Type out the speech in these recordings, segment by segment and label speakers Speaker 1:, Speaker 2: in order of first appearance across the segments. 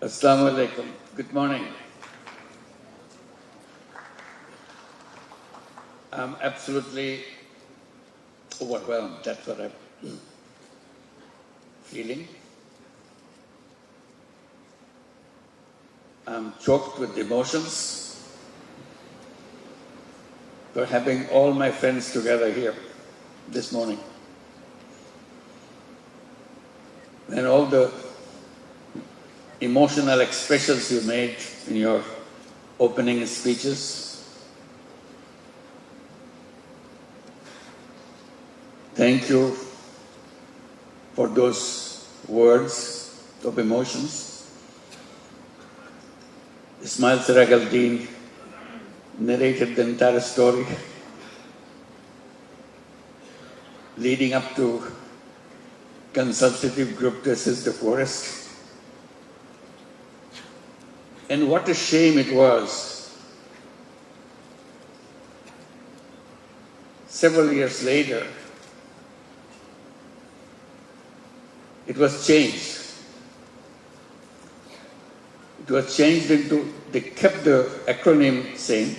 Speaker 1: Assalamu alaikum. Good morning. I'm absolutely overwhelmed. That's what I'm feeling. I'm choked with emotions for having all my friends together here this morning. And all the emotional expressions you made in your opening speeches. Thank you for those words of emotions. Ismail Siraj narrated the entire story leading up to consultative group to assist the forest. And what a shame it was. Several years later, it was changed. It was changed into, they kept the acronym same,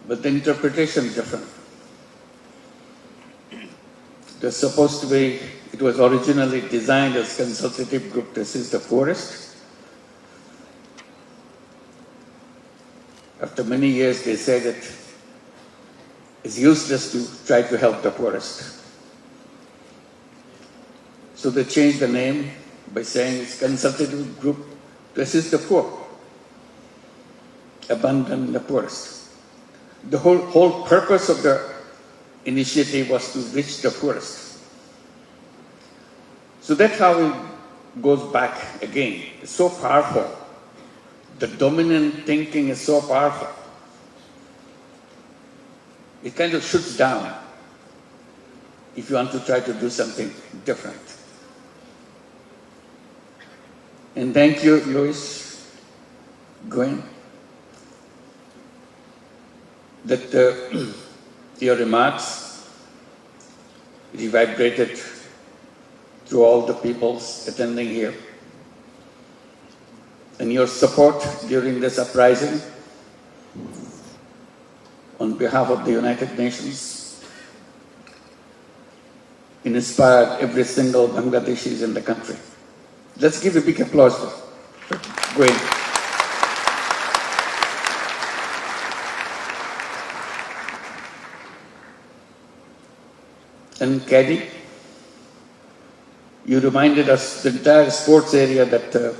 Speaker 1: but the interpretation different. It was supposed to be, it was originally designed as consultative group to assist the forest. After many years, they said that it's useless to try to help the forest. So they changed the name by saying it's consultative group to assist the poor, abandon the poorest. The whole purpose of the initiative was to reach the poorest. So that's how it goes back again. It's so powerful. The dominant thinking is so powerful. It kind of shuts down if you want to try to do something different. And thank you, Louis, Gwen, that your remarks reverberated to all the peoples attending here. And your support during this uprising on behalf of the United Nations inspired every single Bangladeshi in the country. Let's give a big applause for Gwen. And Caddy, you reminded us the entire sports area that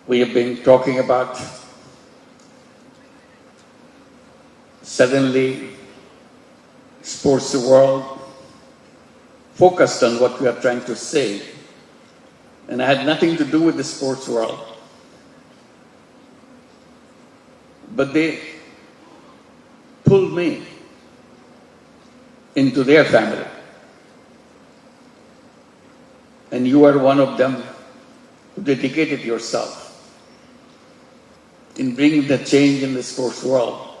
Speaker 1: we have been talking about. Suddenly, sports world focused on what we are trying to say. And I had nothing to do with the sports world. But they pulled me into their family. And you are one of them who dedicated yourself in bringing the change in the sports world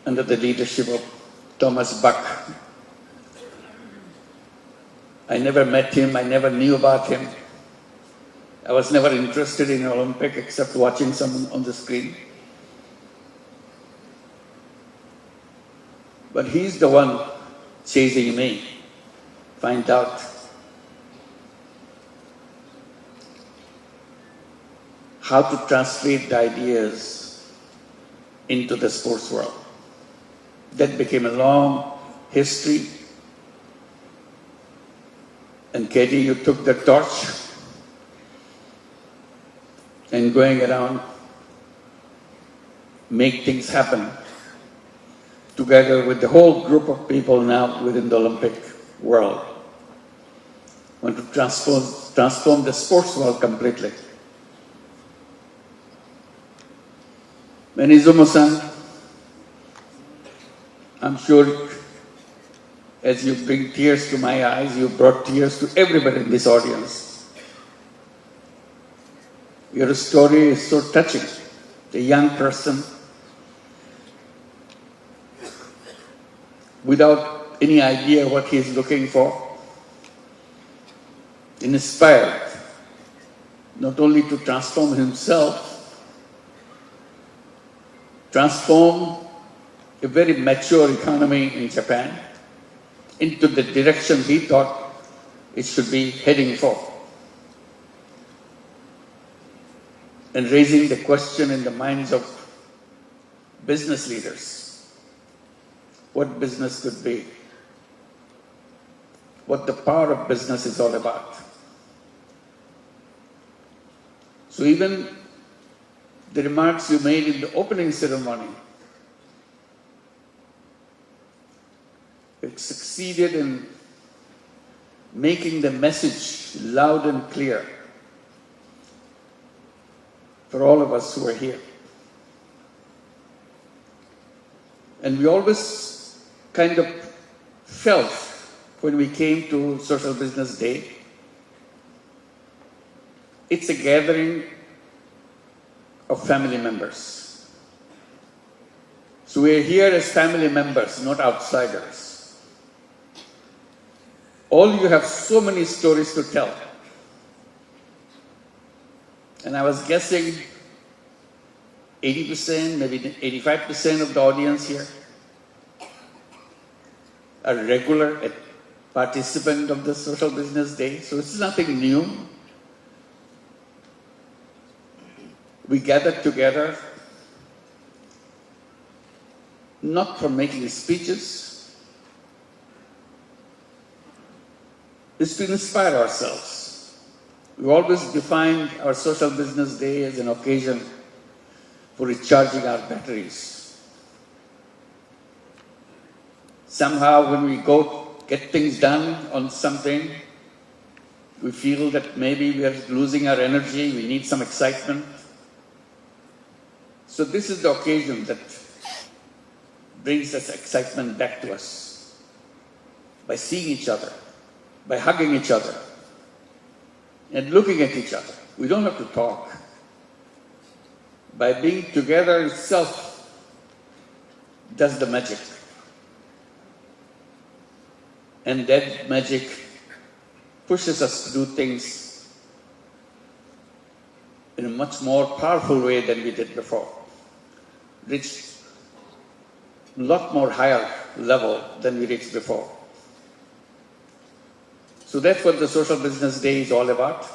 Speaker 1: under the leadership of Thomas Buck. I never met him, I never knew about him. I was never interested in Olympic except watching someone on the screen. But he's the one chasing me, find out how to translate the ideas into the sports world. That became a long history. And Katie, you took the torch and going around, make things happen together with the whole group of people now within the Olympic world. Want to transform the sports world completely. And Izumo-san, I'm sure as you bring tears to my eyes, you brought tears to everybody in this audience. Your story is so touching. The young person, without any idea what he is looking for, inspired not only to transform himself, transform a very mature economy in Japan into the direction he thought it should be heading for. And raising the question in the minds of business leaders, what business could be, what the power of business is all about. So even the remarks you made in the opening ceremony, it succeeded in making the message loud and clear for all of us who are here. And we always kind of felt when we came to Social Business Day, it's a gathering of family members. So we're here as family members, not outsiders. All you have so many stories to tell. And I was guessing 80%, maybe 85% of the audience here are regular participant of the Social Business Day. So it's nothing new. We gathered together not for making speeches, it's to inspire ourselves. We always defined our Social Business Day as an occasion for recharging our batteries. Somehow when we go get things done on something, we feel that maybe we are losing our energy, we need some excitement. So this is the occasion that brings us excitement back to us. By seeing each other, by hugging each other, and looking at each other. We don't have to talk. By being together itself does the magic. And that magic pushes us to do things in a much more powerful way than we did before. Reach a lot more higher level than we reached before. So that's what the Social Business Day is all about.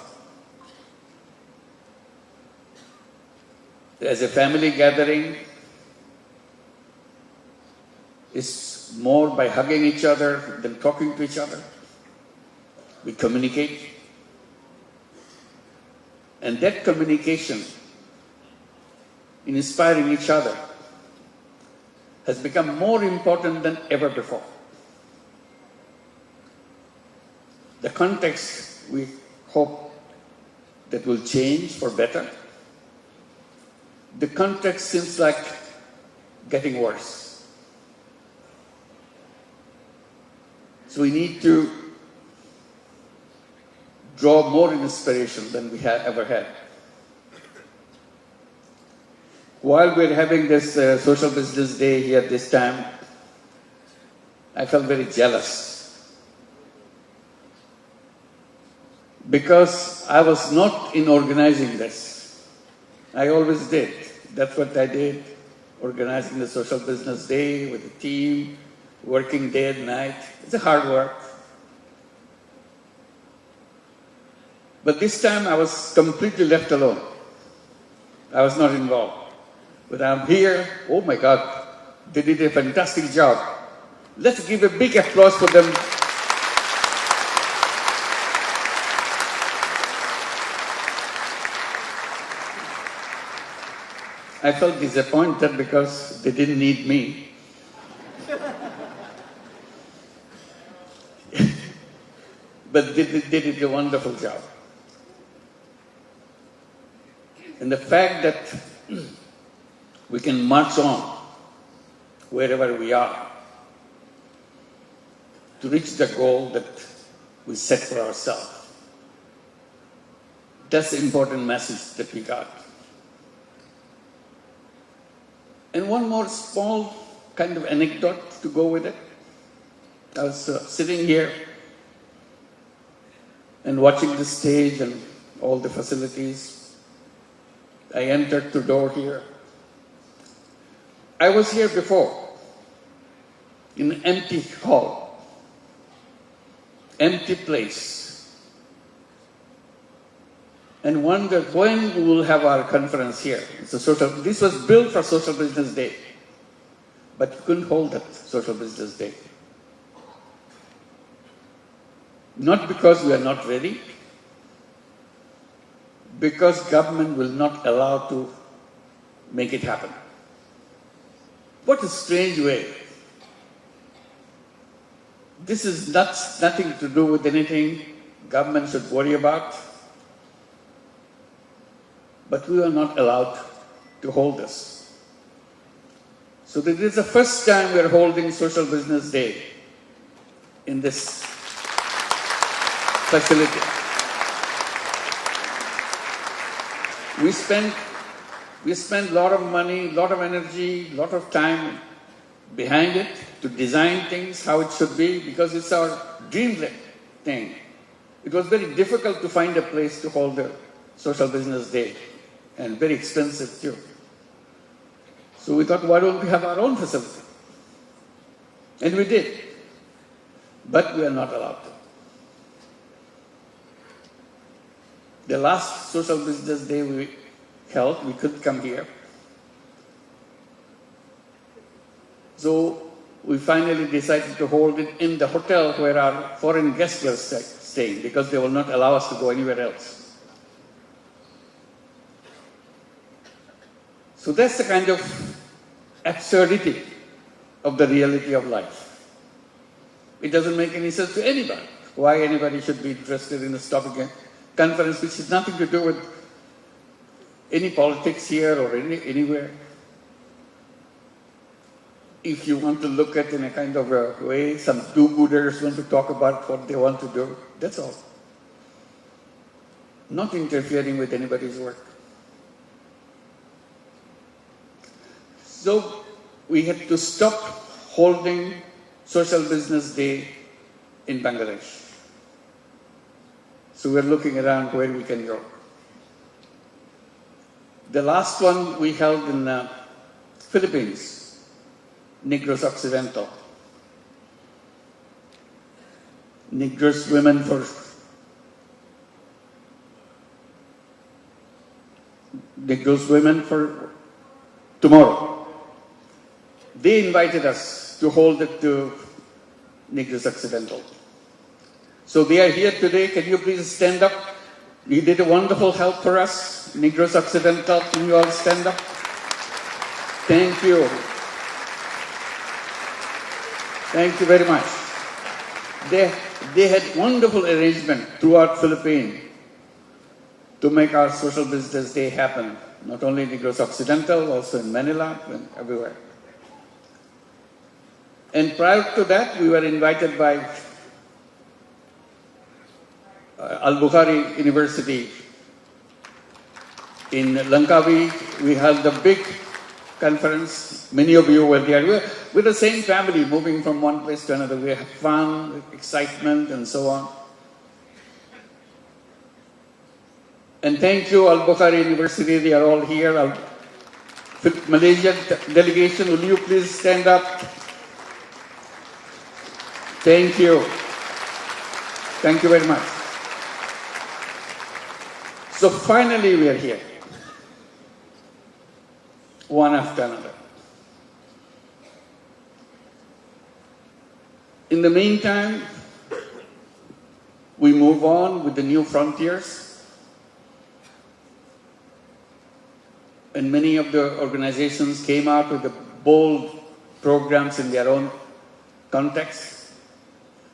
Speaker 1: As a family gathering, it's more by hugging each other than talking to each other. We communicate. And that communication, in inspiring each other, has become more important than ever before. The context, we hope that will change for better. The context seems like getting worse. So we need to draw more inspiration than we have ever had. While we're having this Social Business Day here this time, I felt very jealous. Because I was not in organizing this. I always did. That's what I did, organizing the Social Business Day with the team, working day and night. It's a hard work. But this time I was completely left alone. I was not involved. But I'm here, oh my God, they did a fantastic job. Let's give a big applause for them. I felt disappointed because they didn't need me. But they did a wonderful job. And the fact that we can march on wherever we are to reach the goal that we set for ourselves. That's the important message that we got. And one more small kind of anecdote to go with it. I was sitting here and watching the stage, and all the facilities. I entered the door here. I was here before, in an empty hall, empty place, and wondered when we will have our conference here. This was built for Social Business Day, but you couldn't hold that Social Business Day. Not because we are not ready, because government will not allow to make it happen. What a strange way. This is nothing to do with anything government should worry about, but we are not allowed to hold this. So this is the first time we are holding Social Business Day in this facility. We spend a lot of money, a lot of energy, a lot of time behind it to design things how it should be, because it's our dream thing. It was very difficult to find a place to hold the Social Business Day, and very expensive too. So we thought, why don't we have our own facility? And we did. But we are not allowed to. The last Social Business Day we held, we couldn't come here. So we finally decided to hold it in the hotel where our foreign guests were staying, because they will not allow us to go anywhere else. So that's the kind of absurdity of the reality of life. It doesn't make any sense to anybody. Why anybody should be interested in this topic conference, which has nothing to do with any politics here or anywhere. If you want to look at in a kind of a way, some do-gooders want to talk about what they want to do, that's all. Not interfering with anybody's work. So we had to stop holding Social Business Day in Bangladesh. So we're looking around where we can go. The last one we held in Philippines, Negros Occidental. Negros Women for Tomorrow. They invited us to hold it to Negros Occidental. So they are here today. Can you please stand up? You did a wonderful help for us. Negros Occidental, can you all stand up? Thank you. Thank you very much. They had wonderful arrangement throughout Philippines to make our Social Business Day happen. Not only in Negros Occidental, also in Manila and everywhere. And prior to that, we were invited by Al-Bukhari University in Langkawi. We held a big conference. Many of you were there. We're the same family, moving from one place to another. We had fun, excitement, and so on. And thank you, Al-Bukhari University. They are all here. Malaysian delegation, will you please stand up? Thank you. Thank you very much. So finally we are here, one after another. In the meantime, we move on with the new frontiers, and many of the organizations came out with the bold programs in their own context.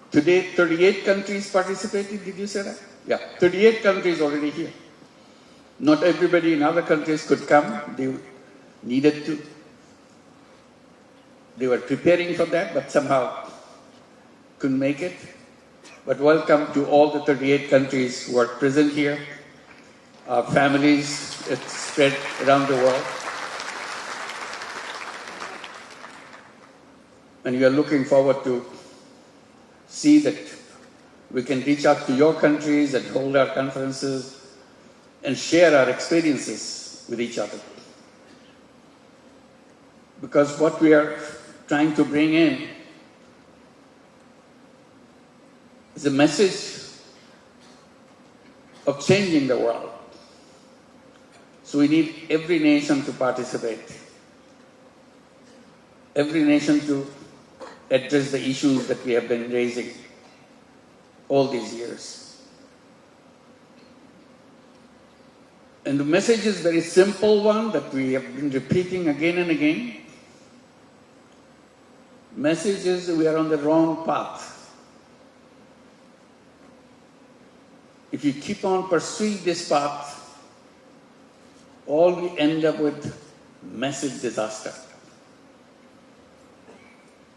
Speaker 1: Today, 38 countries participated, did you say that? Yeah, 38 countries already here. Not everybody in other countries could come. They needed to. They were preparing for that, but somehow couldn't make it. But welcome to all the 38 countries who are present here. Our families, it's spread around the world. And we are looking forward to see that we can reach out to your countries and hold our conferences and share our experiences with each other. Because what we are trying to bring in is a message of changing the world. So we need every nation to participate, every nation to address the issues that we have been raising all these years. And the message is a very simple one that we have been repeating again and again. Message is we are on the wrong path. If you keep on pursuing this path, all we end up with massive disaster.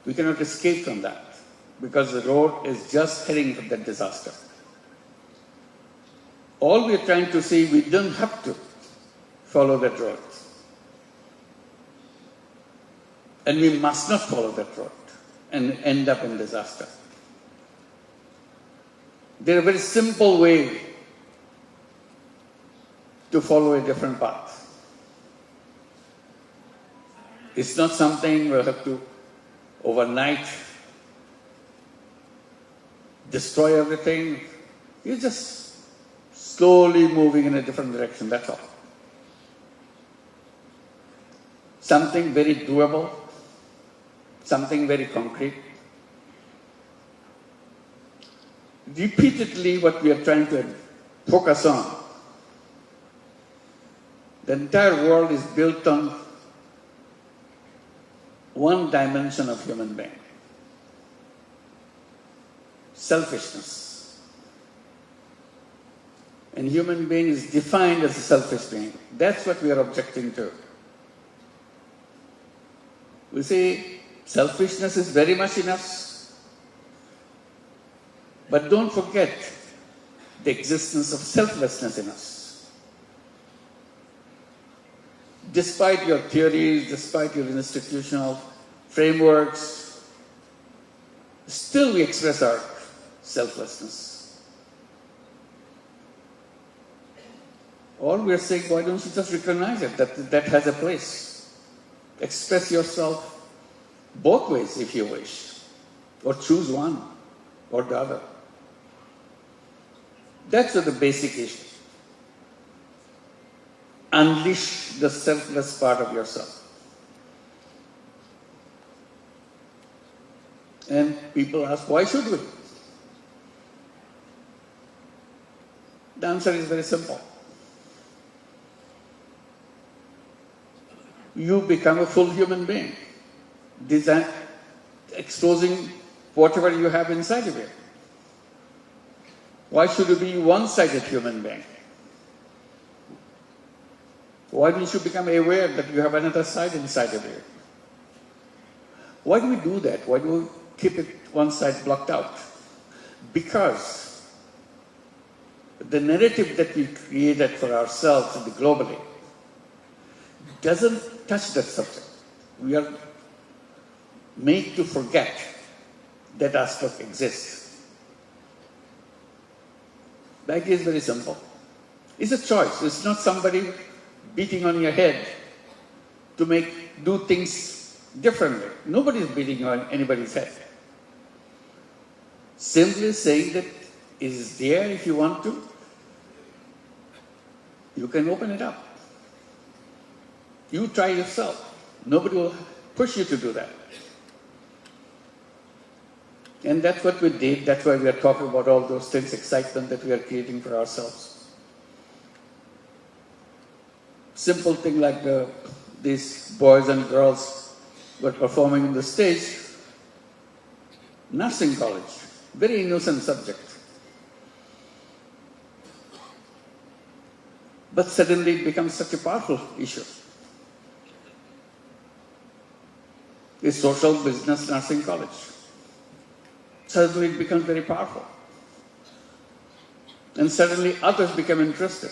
Speaker 1: We cannot escape from that because the road is just heading for that disaster. All we are trying to say, we don't have to follow that road. And we must not follow that road and end up in disaster. There is a very simple way to follow a different path. It's not something we'll have to overnight destroy everything. You're just slowly moving in a different direction, that's all. Something very doable, something very concrete. Repeatedly, what we are trying to focus on, the entire world is built on one dimension of human being: selfishness. And human being is defined as a selfish being. That's what we are objecting to. We say selfishness is very much in us. But don't forget the existence of selflessness in us. Despite your theories, despite your institutional frameworks, still we express our selflessness. All we are saying, why don't you just recognize it, that has a place. Express yourself both ways if you wish, or choose one or the other. That's the basic issue. Unleash the selfless part of yourself. And people ask, why should we? The answer is very simple. You become a full human being, exposing whatever you have inside of you. Why should you be a one-sided human being? Why don't you become aware that you have another side inside of you? Why do we do that? Why do we keep it one side blocked out? Because the narrative that we created for ourselves and globally doesn't touch that subject. We are made to forget that aspect exists. The idea is very simple. It's a choice. It's not somebody beating on your head to do things differently. Nobody is beating on anybody's head. Simply saying that it is there if you want to. You can open it up. You try yourself. Nobody will push you to do that. And that's what we did. That's why we are talking about all those things, excitement that we are creating for ourselves. Simple thing like these boys and girls were performing on the stage. Nursing college, very innocent subject. But suddenly it becomes such a powerful issue. A social business nursing college. Suddenly it becomes very powerful. And suddenly others become interested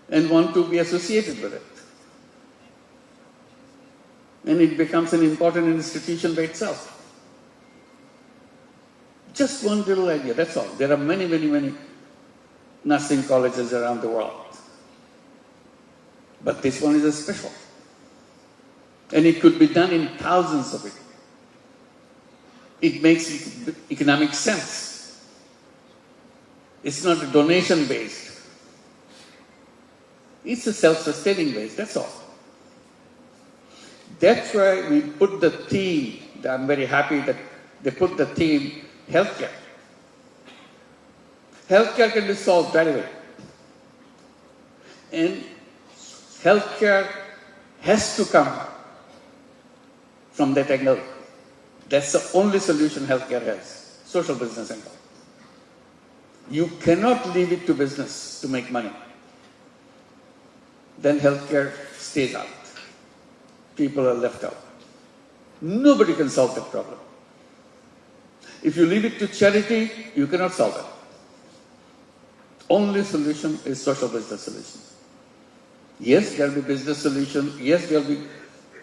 Speaker 1: and want to be associated with it. And it becomes an important institution by itself. Just one little idea, that's all. There are many nursing colleges around the world. But this one is a special. And it could be done in thousands of it. It makes economic sense. It's not a donation-based. It's a self-sustaining base, that's all. That's why we put the theme, I'm very happy that they put the theme, healthcare. Healthcare can be solved right away. And healthcare has to come from that angle. That's the only solution healthcare has, social business angle. You cannot leave it to business to make money. Then healthcare stays out. People are left out. Nobody can solve that problem. If you leave it to charity, you cannot solve it. Only solution is social business solution. Yes, there will be business solution. Yes, there will be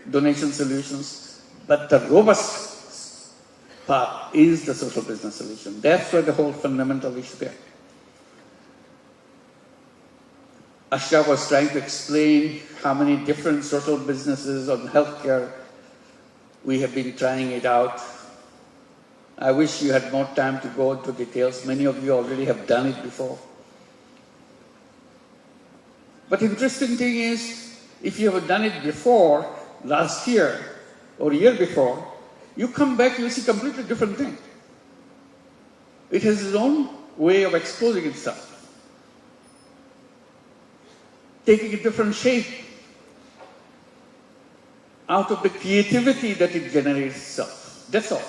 Speaker 1: donation solutions. But the robust part is the social business solution. That's where the whole fundamental issue there. Ashraf was trying to explain how many different social businesses on healthcare we have been trying it out. I wish you had more time to go into details. Many of you already have done it before. But interesting thing is, if you have done it before, last year or year before, you come back, you see completely different thing. It has its own way of exposing itself, taking a different shape out of the creativity that it generates itself. That's all.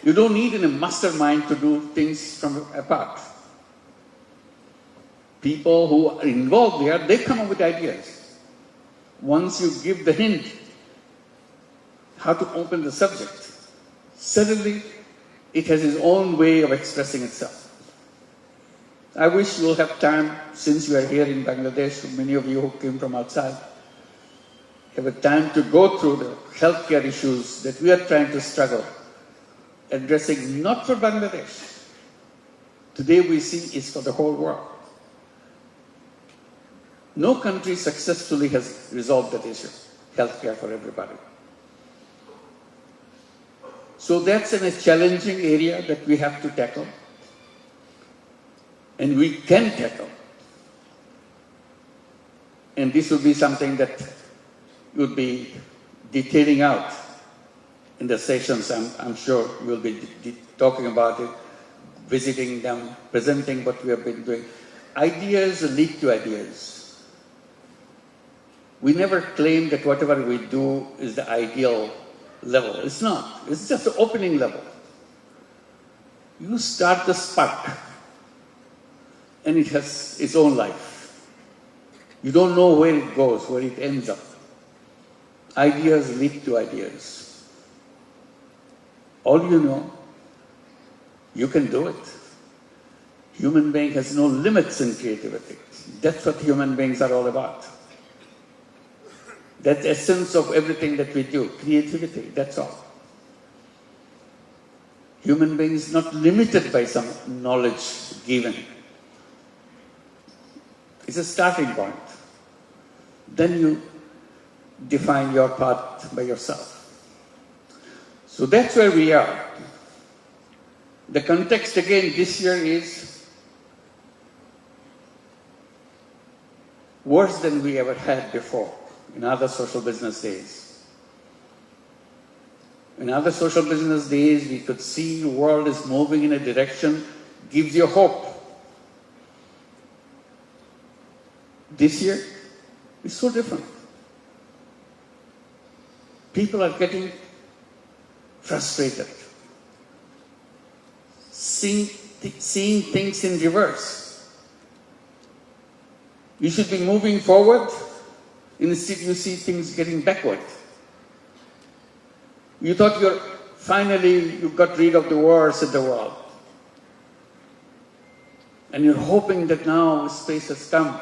Speaker 1: You don't need a mastermind to do things from apart. People who are involved here, they come up with ideas. Once you give the hint how to open the subject, suddenly it has its own way of expressing itself. I wish you will have time, since you are here in Bangladesh, many of you who came from outside, have a time to go through the healthcare issues that we are trying to struggle, addressing not for Bangladesh. Today we see is for the whole world. No country successfully has resolved that issue, healthcare for everybody. So that's a challenging area that we have to tackle. And we can tackle. And this will be something that you'll be detailing out in the sessions. I'm sure we'll be talking about it, visiting them, presenting what we have been doing. Ideas lead to ideas. We never claim that whatever we do is the ideal level. It's not. It's just the opening level. You start the spark, and it has its own life. You don't know where it goes, where it ends up. Ideas lead to ideas. All you know, you can do it. Human being has no limits in creativity. That's what human beings are all about. That's the essence of everything that we do, creativity, that's all. Human beings not limited by some knowledge given. It's a starting point. Then you define your path by yourself. So that's where we are. The context again this year is worse than we ever had before in other social business days. In other social business days, we could see the world is moving in a direction, gives you hope. This year is so different. People are getting frustrated, seeing things in reverse. You should be moving forward, instead you see things getting backward. You thought you got rid of the wars in the world. And you're hoping that now space has come,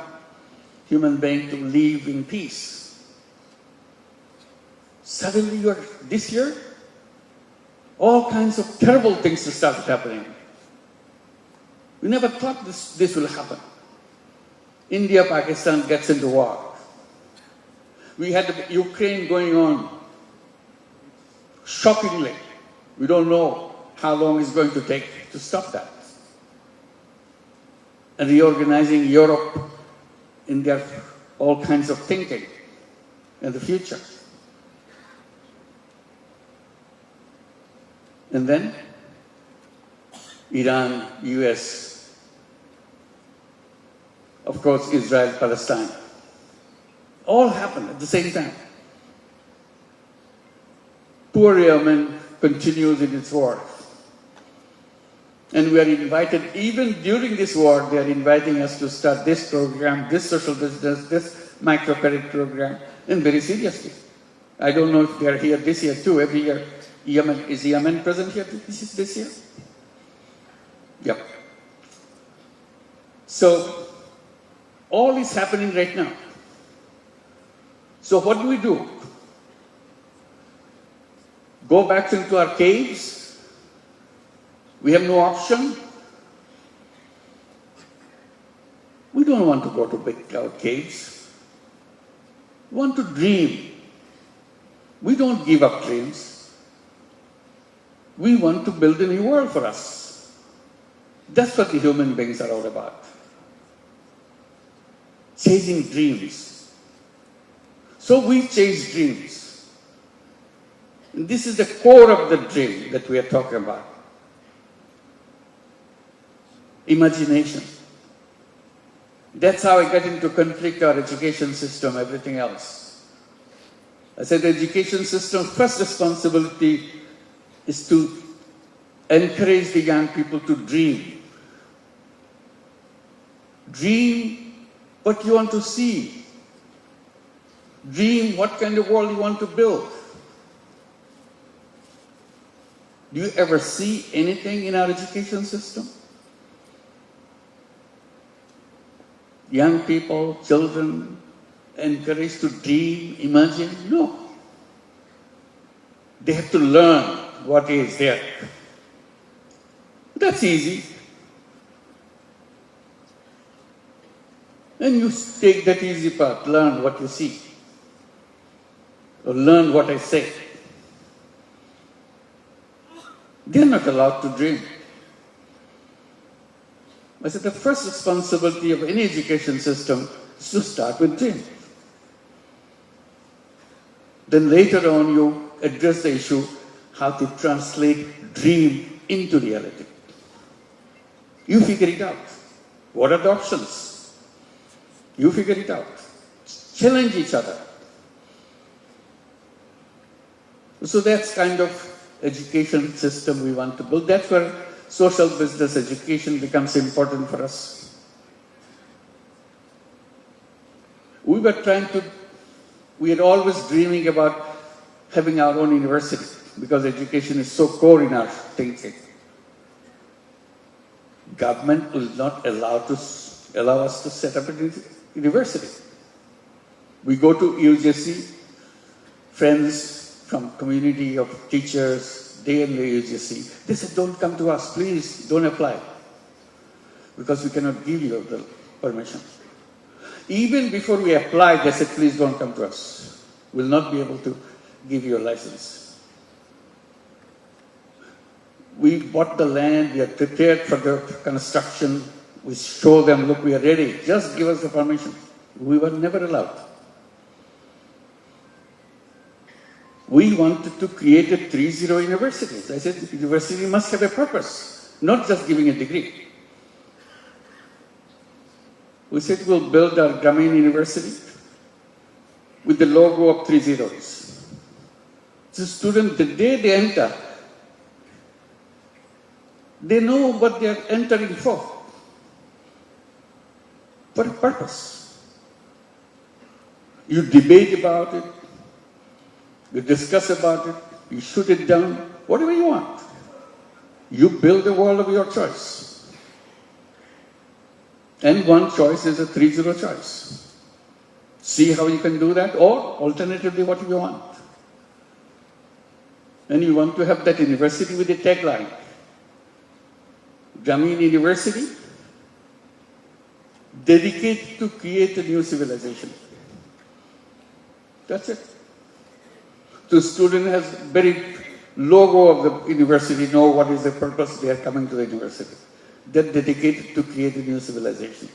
Speaker 1: human being to live in peace. Suddenly this year, all kinds of terrible things started happening. We never thought this will happen. India, Pakistan gets into war. We had Ukraine going on. Shockingly, we don't know how long it's going to take to stop that. And reorganizing Europe in their all kinds of thinking in the future. And then Iran, US, of course Israel, Palestine. All happened at the same time. Poor Yemen continues in its war. And we are invited, even during this war, they are inviting us to start this program, this social business, this microcredit program, and very seriously. I don't know if they are here this year too. Every year, is Yemen present here this year? Yep. So, all is happening right now. So what do we do? Go back into our caves? We have no option? We don't want to go to big cloud caves. We want to dream. We don't give up dreams. We want to build a new world for us. That's what the human beings are all about. Chasing dreams. So we chase dreams. And this is the core of the dream that we are talking about. Imagination. That's how I get into conflict, our education system, everything else. I said the education system's first responsibility is to encourage the young people to dream. Dream what you want to see. Dream what kind of world you want to build. Do you ever see anything in our education system? Young people, children, encouraged to dream, imagine? No. They have to learn what is there. That's easy. And you take that easy part, learn what you see. Or learn what I say. They're not allowed to dream. I said the first responsibility of any education system is to start with dream. Then later on you address the issue how to translate dream into reality. You figure it out. What are the options? You figure it out. Challenge each other. So that's kind of education system we want to build. That's where social business education becomes important for us. We are always dreaming about having our own university because education is so core in our thinking. Government will not allow us to set up a university. We go to UGC, friends from community of teachers, they in the UGC, they said, don't come to us, please, don't apply. Because we cannot give you the permission. Even before we applied, they said, please don't come to us. We'll not be able to give you a license. We bought the land, we are prepared for the construction. We show them, look, we are ready. Just give us the permission. We were never allowed. We wanted to create a 3-0 university. I said, the university must have a purpose, not just giving a degree. We said we'll build our Grameen University with the logo of 3 zeros. The student, the day they enter, they know what they are entering for a purpose. You debate about it, you discuss about it, you shoot it down, whatever you want. You build a world of your choice. And one choice is a 3-0 choice. See how you can do that, or alternatively what you want. And you want to have that university with a tagline. Grameen University dedicated to create a new civilization. That's it. The student has very logo of the university, know what is the purpose they are coming to the university. They're dedicated to create a new civilization.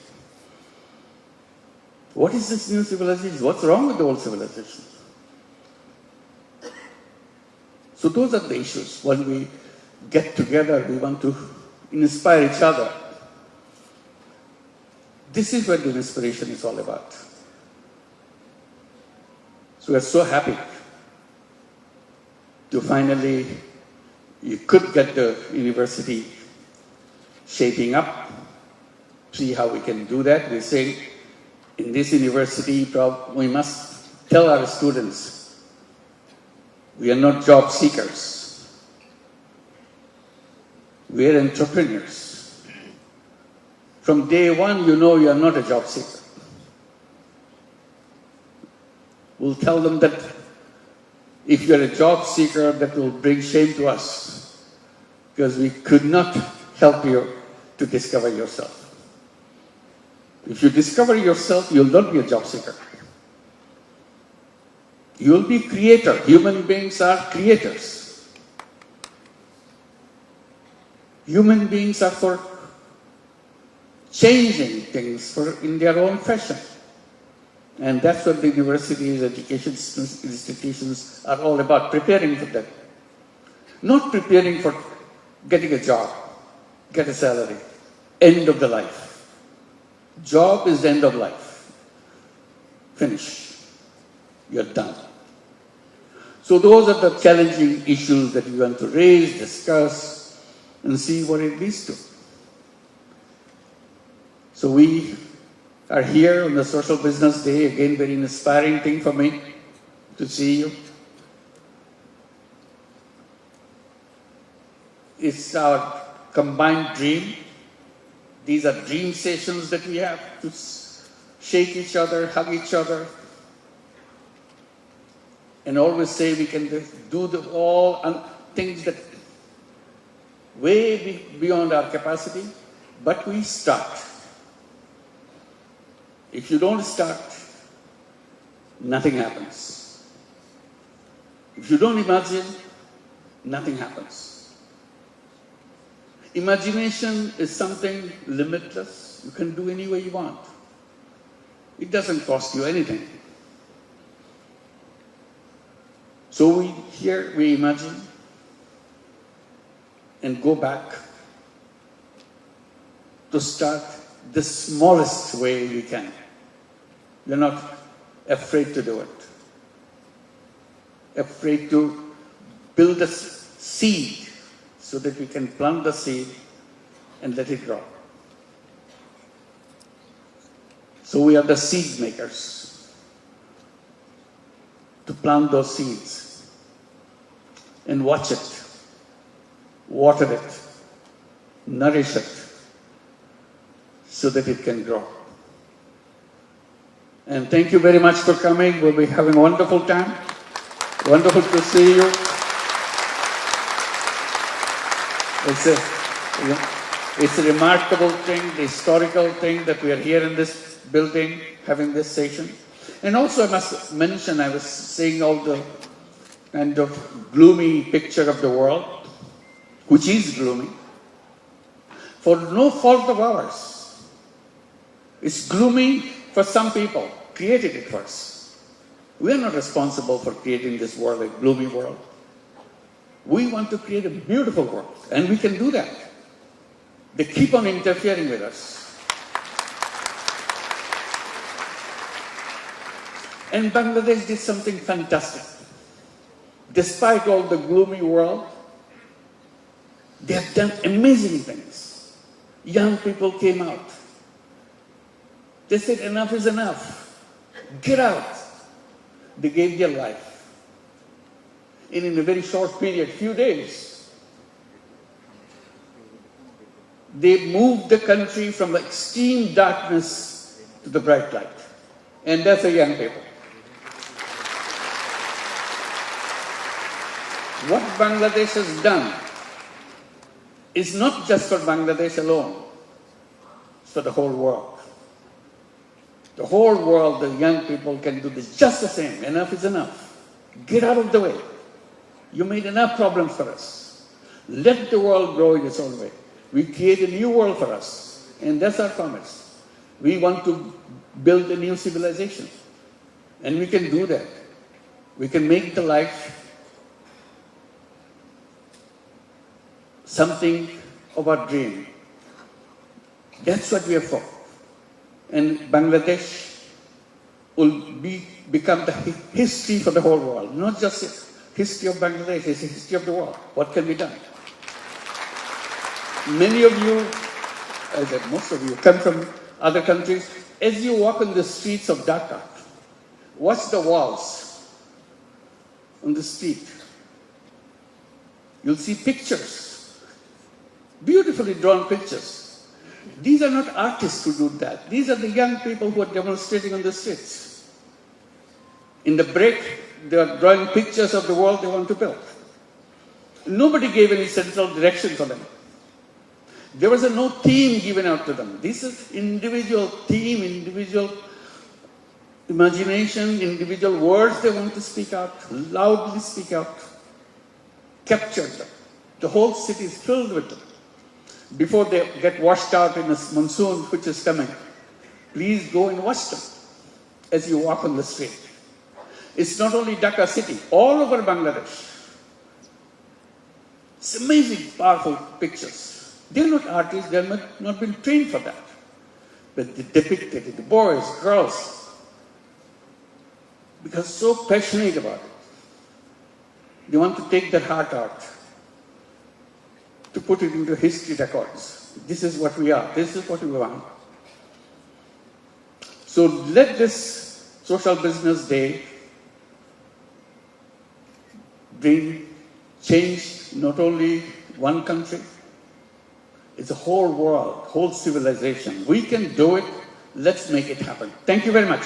Speaker 1: What is this new civilization? What's wrong with the old civilization? So those are the issues. When we get together, we want to inspire each other. This is what the inspiration is all about. So we're so happy to finally, you could get the university shaping up, see how we can do that. We're saying in this university, we must tell our students, we are not job seekers. We are entrepreneurs. From day one, you know you are not a job seeker. We'll tell them that if you're a job seeker, that will bring shame to us because we could not help you to discover yourself. If you discover yourself, you'll not be a job seeker. You'll be creator. Human beings are creators. Human beings are for changing things in their own fashion. And that's what the universities, education institutions are all about, preparing for that. Not preparing for getting a job, get a salary, end of the life. Job is the end of life. Finish. You're done. So those are the challenging issues that we want to raise, discuss, and see what it leads to. So we are here on the Social Business Day, again very inspiring thing for me to see you. It's our combined dream. These are dream sessions that we have to shake each other, hug each other, and always say we can do all things that way beyond our capacity, but we start. If you don't start, nothing happens. If you don't imagine, nothing happens. Imagination is something limitless. You can do any way you want. It doesn't cost you anything. So we imagine and go back to start the smallest way we can. We're not afraid to do it. Afraid to build a seed so that we can plant the seed and let it grow. So we are the seed makers to plant those seeds and watch it, water it, nourish it so that it can grow. And thank you very much for coming. We'll be having a wonderful time. Wonderful to see you. It's a remarkable thing, the historical thing that we are here in this building having this session. And also I must mention, I was seeing all the kind of gloomy picture of the world, which is gloomy, for no fault of ours. It's gloomy for some people, created it first. We are not responsible for creating this world, a gloomy world. We want to create a beautiful world, and we can do that. They keep on interfering with us. And Bangladesh did something fantastic. Despite all the gloomy world, they have done amazing things. Young people came out. They said, enough is enough. Get out. They gave their life. And in a very short period, few days, they moved the country from extreme darkness to the bright light. And that's the young people. What Bangladesh has done is not just for Bangladesh alone. It's for the whole world. The whole world, the young people can do this just the same. Enough is enough. Get out of the way. You made enough problems for us. Let the world grow in its own way. We create a new world for us. And that's our promise. We want to build a new civilization. And we can do that. We can make the life something of our dream. That's what we are for. And Bangladesh will become the history for the whole world. Not just the history of Bangladesh, it's the history of the world. What can be done? Many of you, most of you, come from other countries. As you walk on the streets of Dhaka, watch the walls on the street. You'll see pictures, beautifully drawn pictures. These are not artists who do that. These are the young people who are demonstrating on the streets. In the break, they are drawing pictures of the world they want to build. Nobody gave any central direction for them. There was no theme given out to them. This is individual theme, individual imagination, individual words they want to speak out, loudly speak out, capture them. The whole city is filled with them. Before they get washed out in this monsoon which is coming, please go and watch them as you walk on the street. It's not only Dhaka city, all over Bangladesh. It's amazing, powerful pictures. They're not artists, they're not been trained for that. But they depict it, the boys, girls, because so passionate about it. They want to take their heart out, to put it into history records. This is what we are. This is what we want. So let this Social Business Day bring change, not only one country, it's a whole world, whole civilization. We can do it. Let's make it happen. Thank you very much.